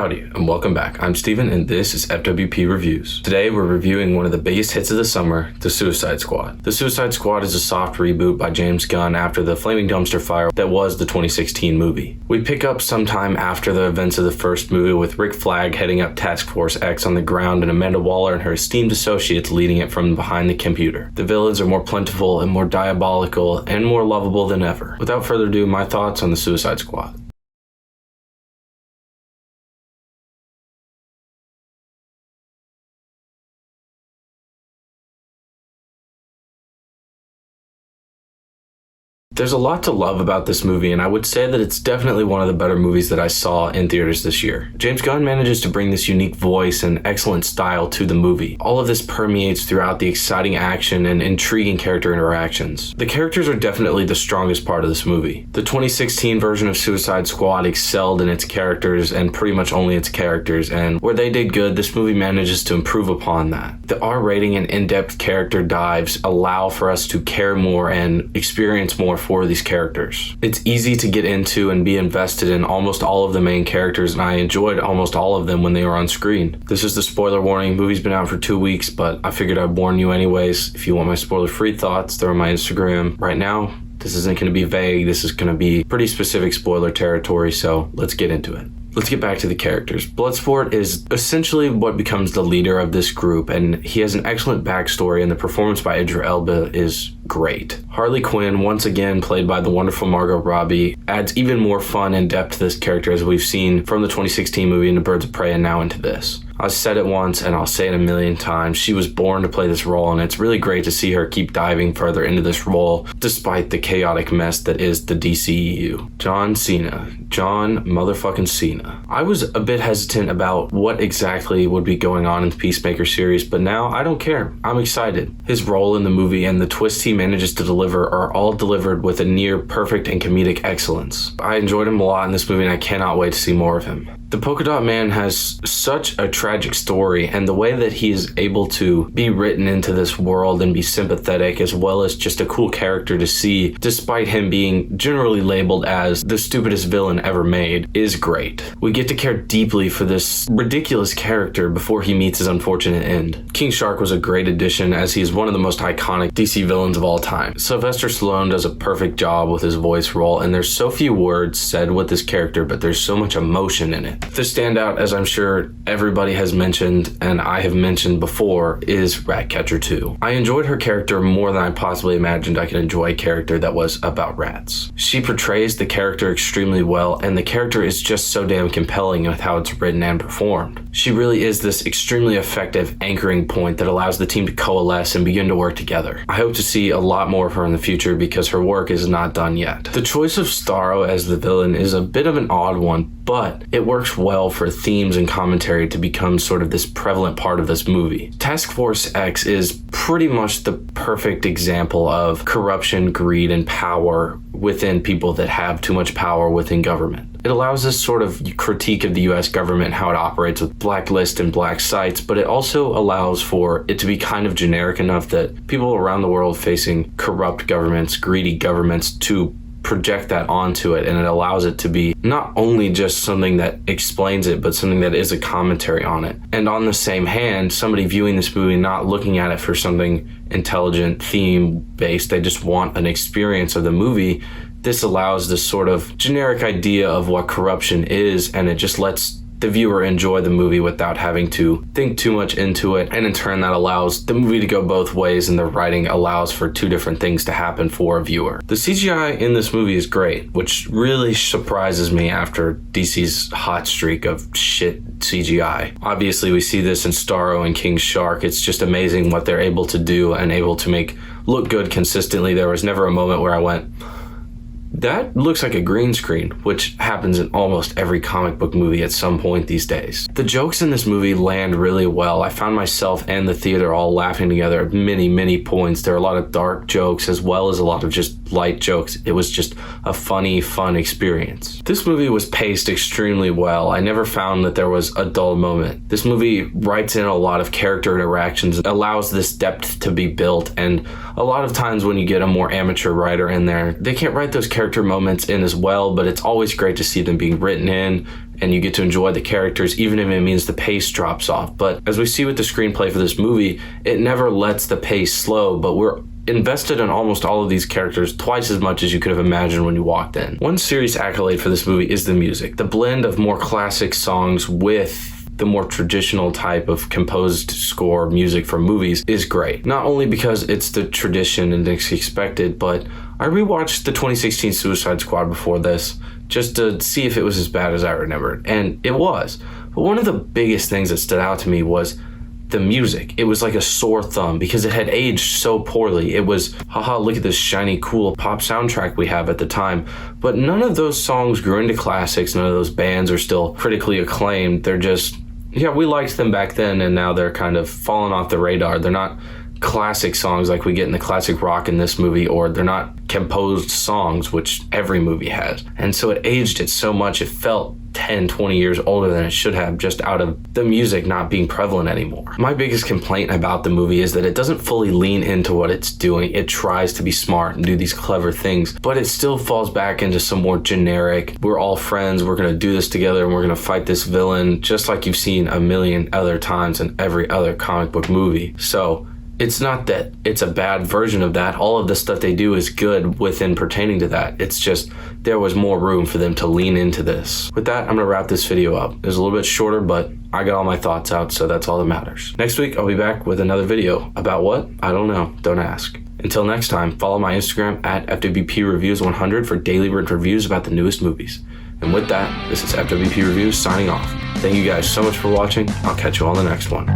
Howdy, and welcome back. I'm Steven, and this is FWP Reviews. Today, we're reviewing one of the biggest hits of the summer, The Suicide Squad. The Suicide Squad is a soft reboot by James Gunn after the flaming dumpster fire that was the 2016 movie. We pick up sometime after the events of the first movie with Rick Flag heading up Task Force X on the ground and Amanda Waller and her esteemed associates leading it from behind the computer. The villains are more plentiful and more diabolical and more lovable than ever. Without further ado, my thoughts on The Suicide Squad. There's a lot to love about this movie, and I would say that it's definitely one of the better movies that I saw in theaters this year. James Gunn manages to bring this unique voice and excellent style to the movie. All of this permeates throughout the exciting action and intriguing character interactions. The characters are definitely the strongest part of this movie. The 2016 version of Suicide Squad excelled in its characters and pretty much only its characters, and where they did good, this movie manages to improve upon that. The R rating and in-depth character dives allow for us to care more and experience more for these characters. It's easy to get into and be invested in almost all of the main characters, and I enjoyed almost all of them when they were on screen. This is the spoiler warning. Movie's been out for 2 weeks, but I figured I'd warn you anyways. If you want my spoiler-free thoughts, they're on my Instagram. Right now, this isn't going to be vague. This is going to be pretty specific spoiler territory, so let's get into it. Let's get back to the characters. Bloodsport is essentially what becomes the leader of this group, and he has an excellent backstory, and the performance by Idris Elba is great. Harley Quinn, once again played by the wonderful Margot Robbie, adds even more fun and depth to this character as we've seen from the 2016 movie into Birds of Prey and now into this. I've said it once and I'll say it a million times. She was born to play this role, and it's really great to see her keep diving further into this role despite the chaotic mess that is the DCEU. John motherfucking Cena. I was a bit hesitant about what exactly would be going on in the Peacemaker series, but now I don't care. I'm excited. His role in the movie and the twists he manages to deliver are all delivered with a near perfect and comedic excellence. I enjoyed him a lot in this movie, and I cannot wait to see more of him. The Polka Dot Man has such a tragic story, and the way that he is able to be written into this world and be sympathetic as well as just a cool character to see, despite him being generally labeled as the stupidest villain ever made, is great. We get to care deeply for this ridiculous character before he meets his unfortunate end. King Shark was a great addition as he is one of the most iconic DC villains of all time. Sylvester Stallone does a perfect job with his voice role, and there's so few words said with this character, but there's so much emotion in it. The standout, as I'm sure everybody has mentioned and I have mentioned before, is Ratcatcher 2. I enjoyed her character more than I possibly imagined I could enjoy a character that was about rats. She portrays the character extremely well, and the character is just so damn compelling with how it's written and performed. She really is this extremely effective anchoring point that allows the team to coalesce and begin to work together. I hope to see a lot more of her in the future because her work is not done yet. The choice of Starro as the villain is a bit of an odd one, but it works well for themes and commentary to become sort of this prevalent part of this movie. Task Force X is pretty much the perfect example of corruption, greed, and power within people that have too much power within government. It allows this sort of critique of the US government and how it operates with blacklist and black sites, but it also allows for it to be kind of generic enough that people around the world facing corrupt governments, greedy governments, to project that onto it, and it allows it to be not only just something that explains it, but something that is a commentary on it. And on the same hand, somebody viewing this movie not looking at it for something intelligent, theme-based, they just want an experience of the movie, this allows this sort of generic idea of what corruption is, and it just lets the viewer enjoy the movie without having to think too much into it, and in turn that allows the movie to go both ways, and the writing allows for two different things to happen for a viewer. The CGI in this movie is great, which really surprises me after DC's hot streak of shit CGI. Obviously we see this in Starro and King Shark. It's just amazing what they're able to do and able to make look good consistently. There was never a moment where I went, that looks like a green screen, which happens in almost every comic book movie at some point these days. The jokes in this movie land really well. I found myself and the theater all laughing together at many, many points. There are a lot of dark jokes as well as a lot of just light jokes. It was just a funny, fun experience. This movie was paced extremely well. I never found that there was a dull moment. This movie writes in a lot of character interactions, allows this depth to be built, and a lot of times when you get a more amateur writer in there, they can't write those character moments in as well, but it's always great to see them being written in, and you get to enjoy the characters, even if it means the pace drops off. But as we see with the screenplay for this movie, it never lets the pace slow, but we're invested in almost all of these characters twice as much as you could have imagined when you walked in. One serious accolade for this movie is the music. The blend of more classic songs with the more traditional type of composed score music for movies is great. Not only because it's the tradition and it's expected, but I rewatched the 2016 Suicide Squad before this just to see if it was as bad as I remembered, and it was. But one of the biggest things that stood out to me was the music. It was like a sore thumb because it had aged so poorly. It was, haha, look at this shiny, cool pop soundtrack we have at the time. But none of those songs grew into classics. None of those bands are still critically acclaimed. They're just, yeah, we liked them back then, and now they're kind of falling off the radar. They're not classic songs like we get in the classic rock in this movie, or they're not composed songs, which every movie has. And so it aged it so much, it felt 10, 20 years older than it should have, just out of the music not being prevalent anymore. My biggest complaint about the movie is that it doesn't fully lean into what it's doing. It tries to be smart and do these clever things, but it still falls back into some more generic, we're all friends, we're gonna do this together, and we're gonna fight this villain, just like you've seen a million other times in every other comic book movie. So it's not that it's a bad version of that. All of the stuff they do is good within pertaining to that. It's just there was more room for them to lean into this. With that, I'm gonna wrap this video up. It was a little bit shorter, but I got all my thoughts out, so that's all that matters. Next week, I'll be back with another video. About what? I don't know. Don't ask. Until next time, follow my Instagram at FWPReviews100 for daily reviews about the newest movies. And with that, this is FWP Reviews signing off. Thank you guys so much for watching. I'll catch you on the next one.